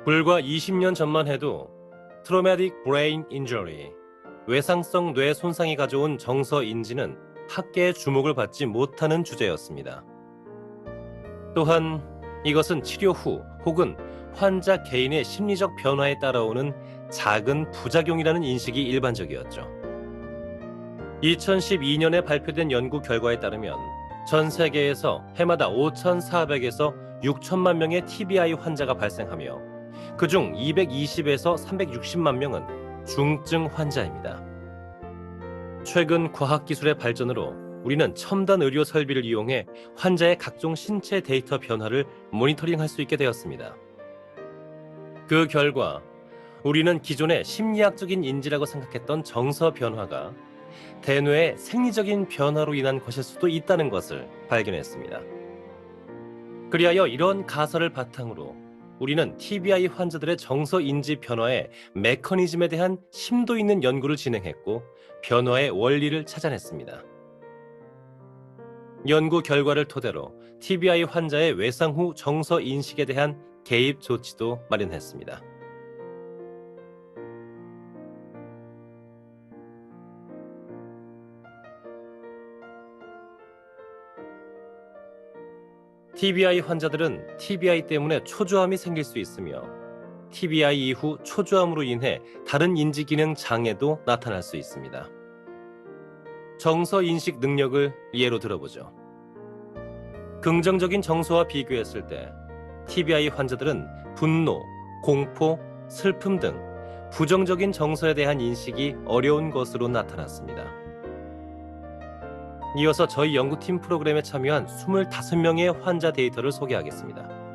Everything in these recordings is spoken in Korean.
불과 20년 전만 해도 트로마틱 브레인 인저리, 외상성 뇌 손상이 가져온 정서 인지는 학계의 주목을 받지 못하는 주제였습니다. 또한 이것은 치료 후 혹은 환자 개인의 심리적 변화에 따라오는 작은 부작용이라는 인식이 일반적이었죠. 2012년에 발표된 연구 결과에 따르면 전 세계에서 해마다 5,400에서 6천만 명의 TBI 환자가 발생하며 그중 220에서 360만 명은 중증 환자입니다. 최근 과학기술의 발전으로 우리는 첨단 의료 설비를 이용해 환자의 각종 신체 데이터 변화를 모니터링할 수 있게 되었습니다. 그 결과 우리는 기존의 심리학적인 인지라고 생각했던 정서 변화가 대뇌의 생리적인 변화로 인한 것일 수도 있다는 것을 발견했습니다. 그리하여 이런 가설을 바탕으로 우리는 TBI 환자들의 정서 인지 변화의 메커니즘에 대한 심도 있는 연구를 진행했고 변화의 원리를 찾아냈습니다. 연구 결과를 토대로 TBI 환자의 외상 후 정서 인식에 대한 개입 조치도 마련했습니다. TBI 환자들은 TBI 때문에 초조함이 생길 수 있으며 TBI 이후 초조함으로 인해 다른 인지 기능 장애도 나타날 수 있습니다. 정서 인식 능력을 예로 들어보죠. 긍정적인 정서와 비교했을 때 TBI 환자들은 분노, 공포, 슬픔 등 부정적인 정서에 대한 인식이 어려운 것으로 나타났습니다. 이어서 저희 연구팀 프로그램에 참여한 25명의 환자 데이터를 소개하겠습니다.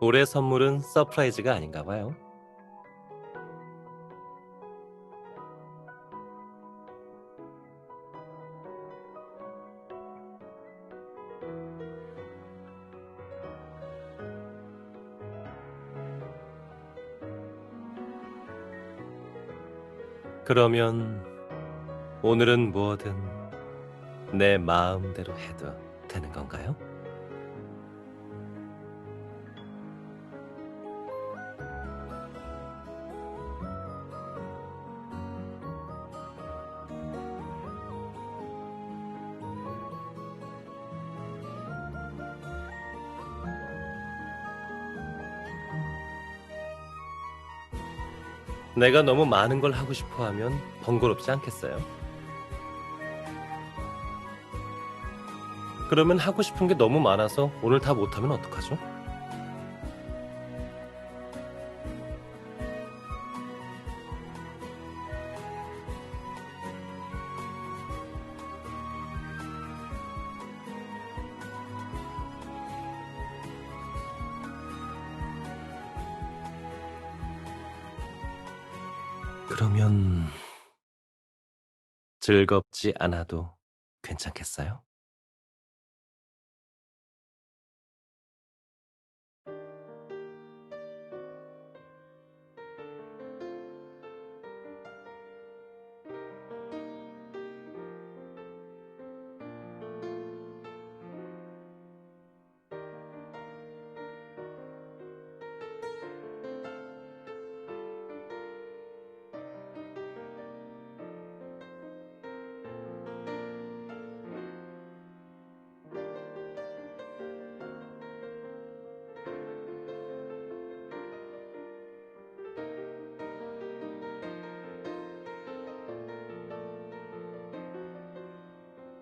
올해 선물은 서프라이즈가 아닌가 봐요. 그러면 오늘은 뭐든 내 마음대로 해도 되는 건가요? 내가 너무 많은 걸 하고 싶어 하면 번거롭지 않겠어요? 그러면 하고 싶은 게 너무 많아서 오늘 다 못하면 어떡하죠? 그러면 즐겁지 않아도 괜찮겠어요?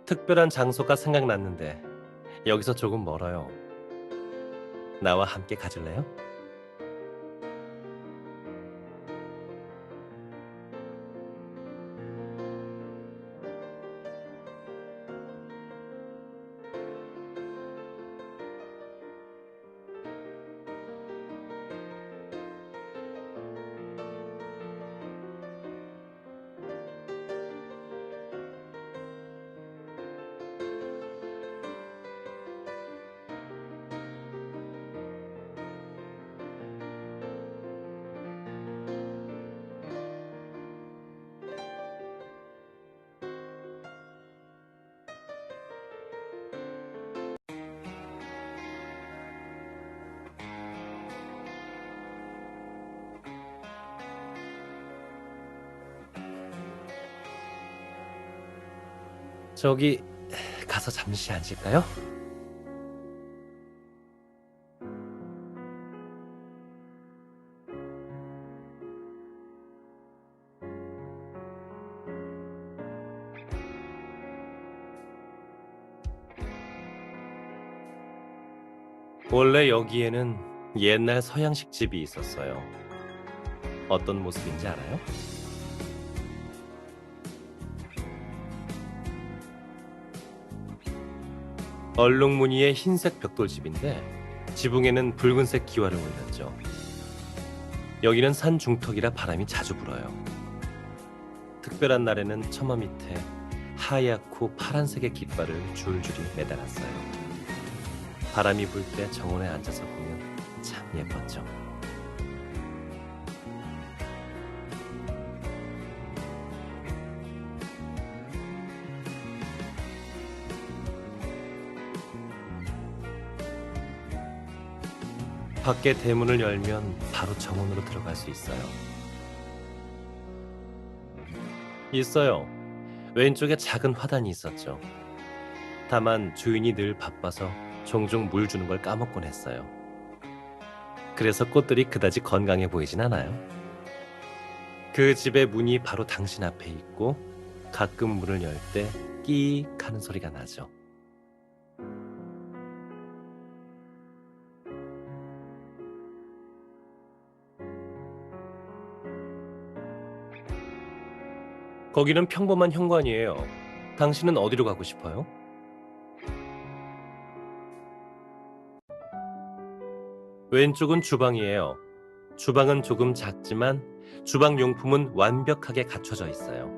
특별한 장소가 생각났는데 여기서 조금 멀어요. 나와 함께 가줄래요? 저기 가서 잠시 앉을까요? 원래 여기에는 옛날 서양식 집이 있었어요. 어떤 모습인지 알아요? 얼룩무늬의 흰색 벽돌집인데 지붕에는 붉은색 기와를 올렸죠. 여기는 산 중턱이라 바람이 자주 불어요. 특별한 날에는 처마 밑에 하얗고 파란색의 깃발을 줄줄이 매달았어요. 바람이 불 때 정원에 앉아서 보면 참 예뻤죠. 밖에 대문을 열면 바로 정원으로 들어갈 수 있어요. 있어요. 왼쪽에 작은 화단이 있었죠. 다만 주인이 늘 바빠서 종종 물 주는 걸 까먹곤 했어요. 그래서 꽃들이 그다지 건강해 보이진 않아요. 그 집의 문이 바로 당신 앞에 있고 가끔 문을 열 때 끼익 하는 소리가 나죠. 거기는 평범한 현관이에요. 당신은 어디로 가고 싶어요? 왼쪽은 주방이에요. 주방은 조금 작지만 주방 용품은 완벽하게 갖춰져 있어요.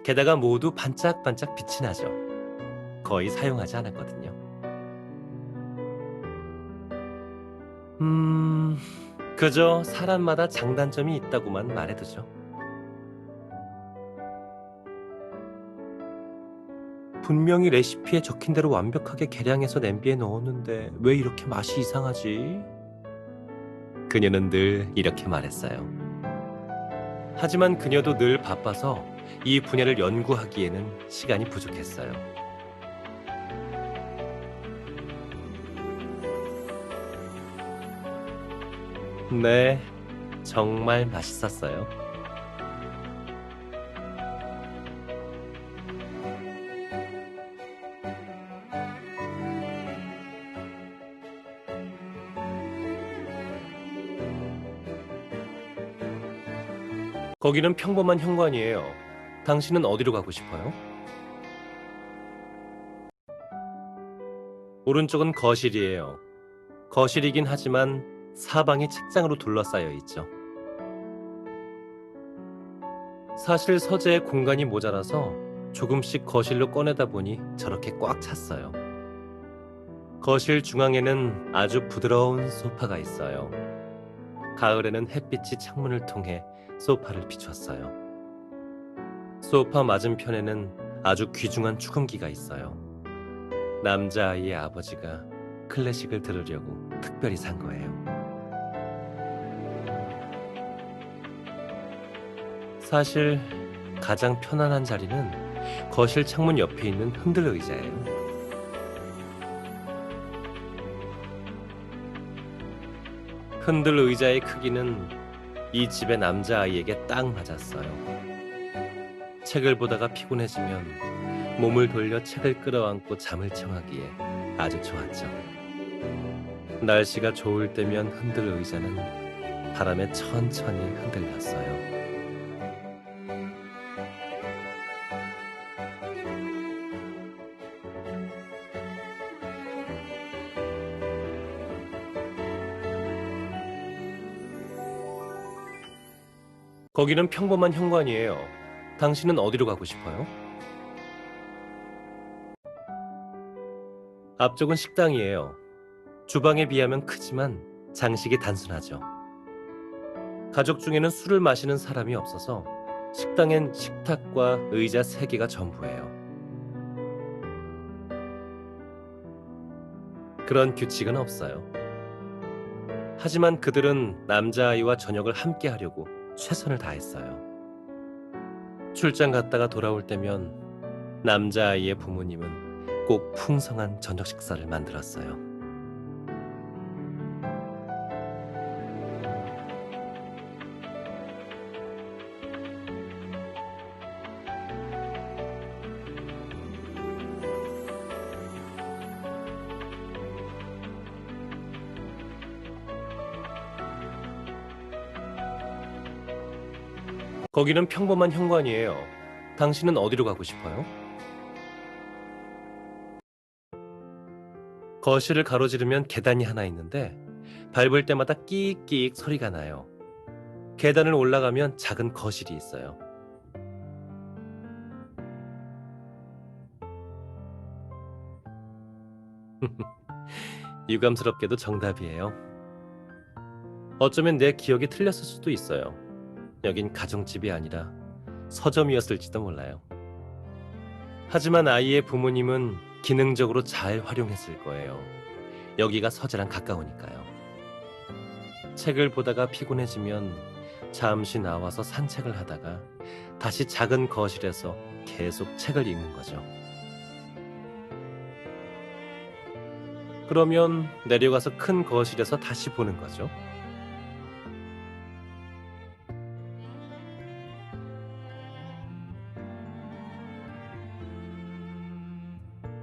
게다가 모두 반짝반짝 빛이 나죠. 거의 사용하지 않았거든요. 음, 그저 사람마다 장단점이 있다고만 말해두죠. 분명히 레시피에 적힌 대로 완벽하게 계량해서 냄비에 넣었는데 왜 이렇게 맛이 이상하지? 그녀는 늘 이렇게 말했어요. 하지만 그녀도 늘 바빠서 이 분야를 연구하기에는 시간이 부족했어요. 네, 정말 맛있었어요. 거기는 평범한 현관이에요. 당신은 어디로 가고 싶어요? 오른쪽은 거실이에요. 거실이긴 하지만 사방이 책장으로 둘러싸여 있죠. 사실 서재에 공간이 모자라서 조금씩 거실로 꺼내다 보니 저렇게 꽉 찼어요. 거실 중앙에는 아주 부드러운 소파가 있어요. 가을에는 햇빛이 창문을 통해 소파를 비췄어요. 소파 맞은편에는 아주 귀중한 축음기가 있어요. 남자아이의 아버지가 클래식을 들으려고 특별히 산 거예요. 사실 가장 편안한 자리는 거실 창문 옆에 있는 흔들 의자예요. 흔들 의자의 크기는 이 집의 남자아이에게 딱 맞았어요. 책을 보다가 피곤해지면 몸을 돌려 책을 끌어안고 잠을 청하기에 아주 좋았죠. 날씨가 좋을 때면 흔들 의자는 바람에 천천히 흔들렸어요. 거기는 평범한 현관이에요. 당신은 어디로 가고 싶어요? 앞쪽은 식당이에요. 주방에 비하면 크지만 장식이 단순하죠. 가족 중에는 술을 마시는 사람이 없어서 식당엔 식탁과 의자 3개가 전부예요. 그런 규칙은 없어요. 하지만 그들은 남자아이와 저녁을 함께 하려고 최선을 다했어요. 출장 갔다가 돌아올 때면 남자아이의 부모님은 꼭 풍성한 저녁 식사를 만들었어요. 거기는 평범한 현관이에요. 당신은 어디로 가고 싶어요? 거실을 가로지르면 계단이 하나 있는데 밟을 때마다 끼익끼익 소리가 나요. 계단을 올라가면 작은 거실이 있어요. 유감스럽게도 정답이에요. 어쩌면 내 기억이 틀렸을 수도 있어요. 여긴 가정집이 아니라 서점이었을지도 몰라요. 하지만 아이의 부모님은 기능적으로 잘 활용했을 거예요. 여기가 서재랑 가까우니까요. 책을 보다가 피곤해지면 잠시 나와서 산책을 하다가 다시 작은 거실에서 계속 책을 읽는 거죠. 그러면 내려가서 큰 거실에서 다시 보는 거죠.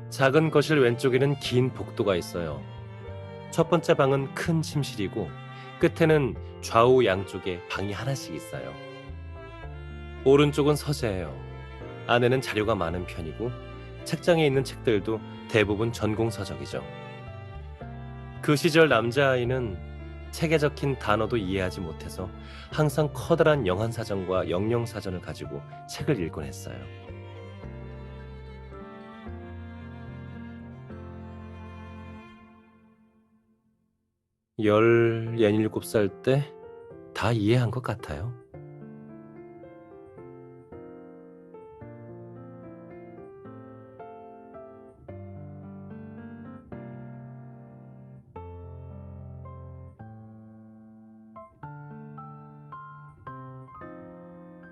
작은 거실 왼쪽에는 긴 복도가 있어요. 첫 번째 방은 큰 침실이고 끝에는 좌우 양쪽에 방이 하나씩 있어요. 오른쪽은 서재예요. 안에는 자료가 많은 편이고 책장에 있는 책들도 대부분 전공 서적이죠. 그 시절 남자아이는 책에 적힌 단어도 이해하지 못해서 항상 커다란 영한사전과 영영사전을 가지고 책을 읽곤 했어요. 17살 때 다 이해한 것 같아요.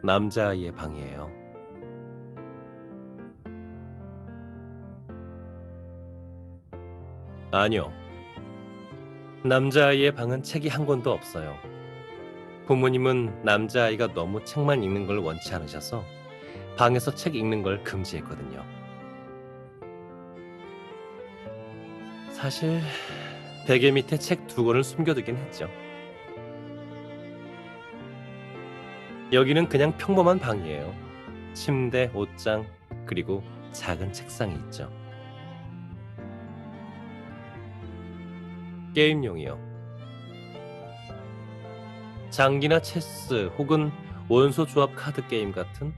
남자아이의 방이에요. 아니요. 남자아이의 방은 책이 한 권도 없어요. 부모님은 남자아이가 너무 책만 읽는 걸 원치 않으셔서 방에서 책 읽는 걸 금지했거든요. 사실 베개 밑에 책 두 권을 숨겨두긴 했죠. 여기는 그냥 평범한 방이에요. 침대, 옷장, 그리고 작은 책상이 있죠. 게임용이요. 장기나 체스 혹은 원소 조합 카드 게임 같은.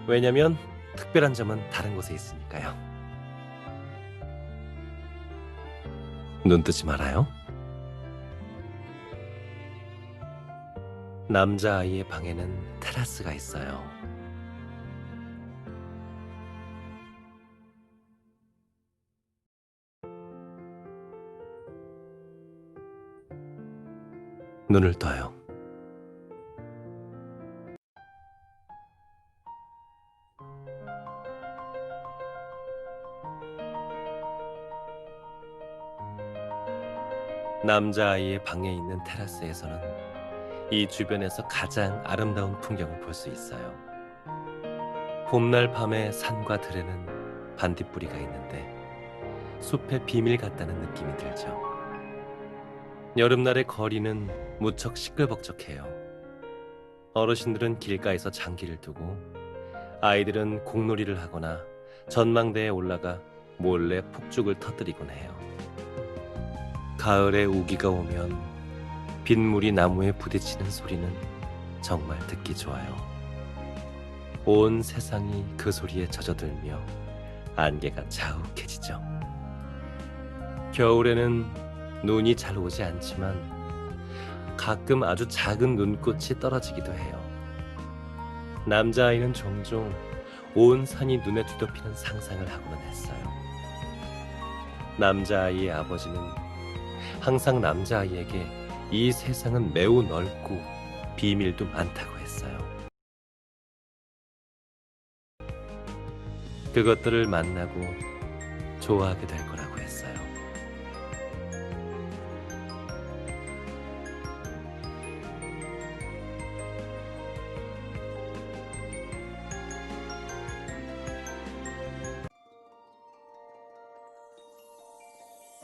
왜냐면 특별한 점은 다른 곳에 있으니까요. 눈 뜨지 말아요. 남자아이의 방에는 테라스가 있어요. 눈을 떠요. 남자아이의 방에 있는 테라스에서는 이 주변에서 가장 아름다운 풍경을 볼 수 있어요. 봄날 밤의 산과 들에는 반딧불이가 있는데 숲의 비밀 같다는 느낌이 들죠. 여름날의 거리는 무척 시끌벅적해요. 어르신들은 길가에서 장기를 두고 아이들은 공놀이를 하거나 전망대에 올라가 몰래 폭죽을 터뜨리곤 해요. 가을에 우기가 오면 빗물이 나무에 부딪히는 소리는 정말 듣기 좋아요. 온 세상이 그 소리에 젖어들며 안개가 자욱해지죠. 겨울에는 눈이 잘 오지 않지만 가끔 아주 작은 눈꽃이 떨어지기도 해요. 남자아이는 종종 온 산이 눈에 뒤덮이는 상상을 하고는 했어요. 남자아이의 아버지는 항상 남자아이에게 이 세상은 매우 넓고 비밀도 많다고 했어요. 그것들을 만나고 좋아하게 될 거라고 했어요.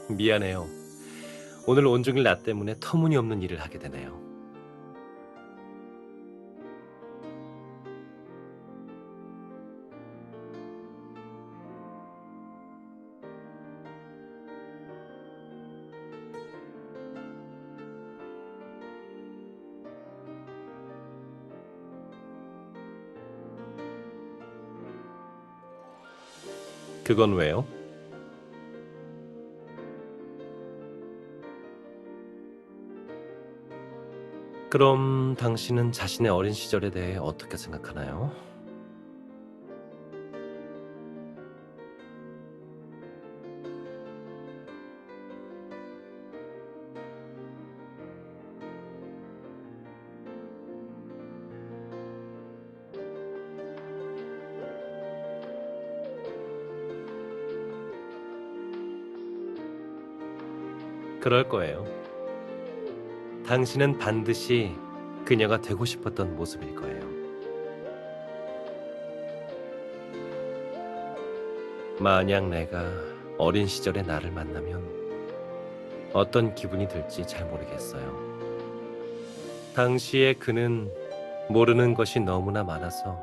미안해요. 오늘 온종일 나 때문에 터무니없는 일을 하게 되네요. 그건 왜요? 그럼 당신은 자신의 어린 시절에 대해 어떻게 생각하나요? 그럴 거예요. 당신은 반드시 그녀가 되고 싶었던 모습일 거예요. 만약 내가 어린 시절의 나를 만나면 어떤 기분이 들지 잘 모르겠어요. 당시에 그는 모르는 것이 너무나 많아서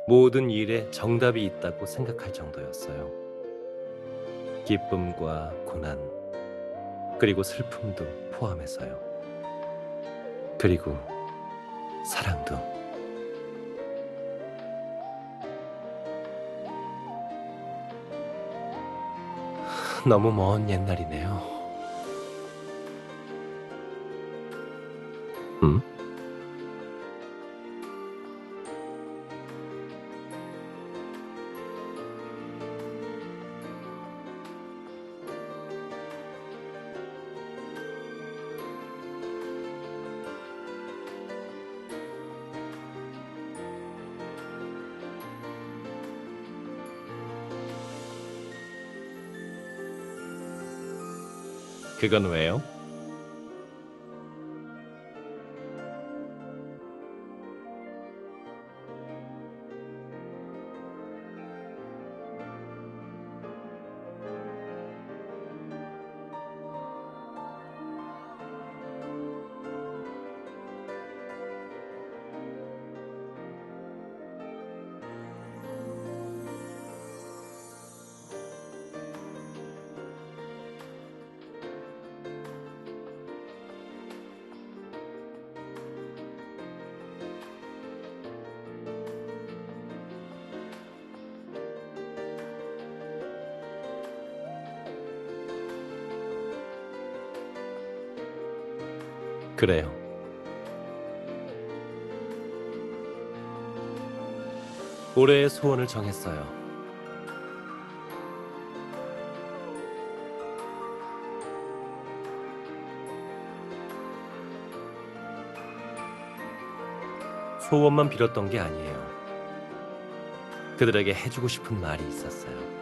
모든 일에 정답이 있다고 생각할 정도였어요. 기쁨과 고난, 그리고 슬픔도 포함해서요. 그리고 사랑도. 너무 먼 옛날이네요. 음? 그건 왜요? 그래요. 올해의 소원을 정했어요. 소원만 빌었던 게 아니에요. 그들에게 해주고 싶은 말이 있었어요.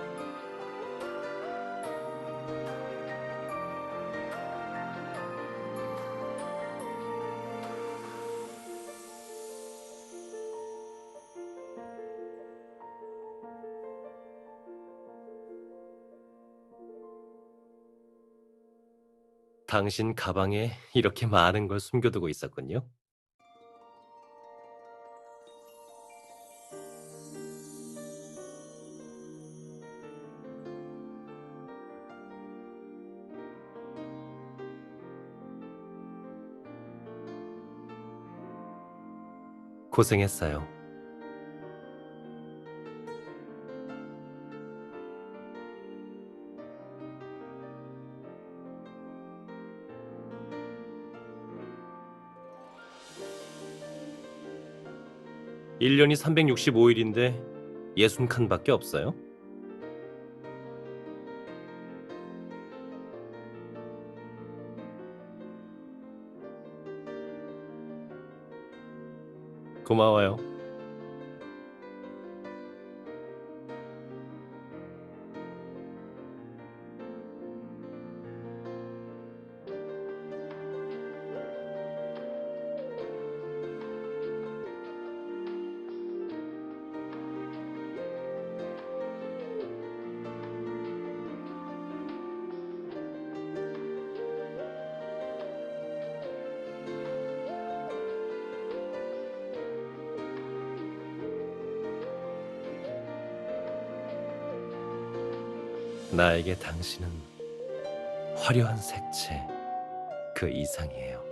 당신 가방에 이렇게 많은 걸 숨겨두고 있었군요. 고생했어요. 1년이 365일인데 60칸밖에 없어요? 고마워요. 나에게 당신은 화려한 색채 그 이상이에요.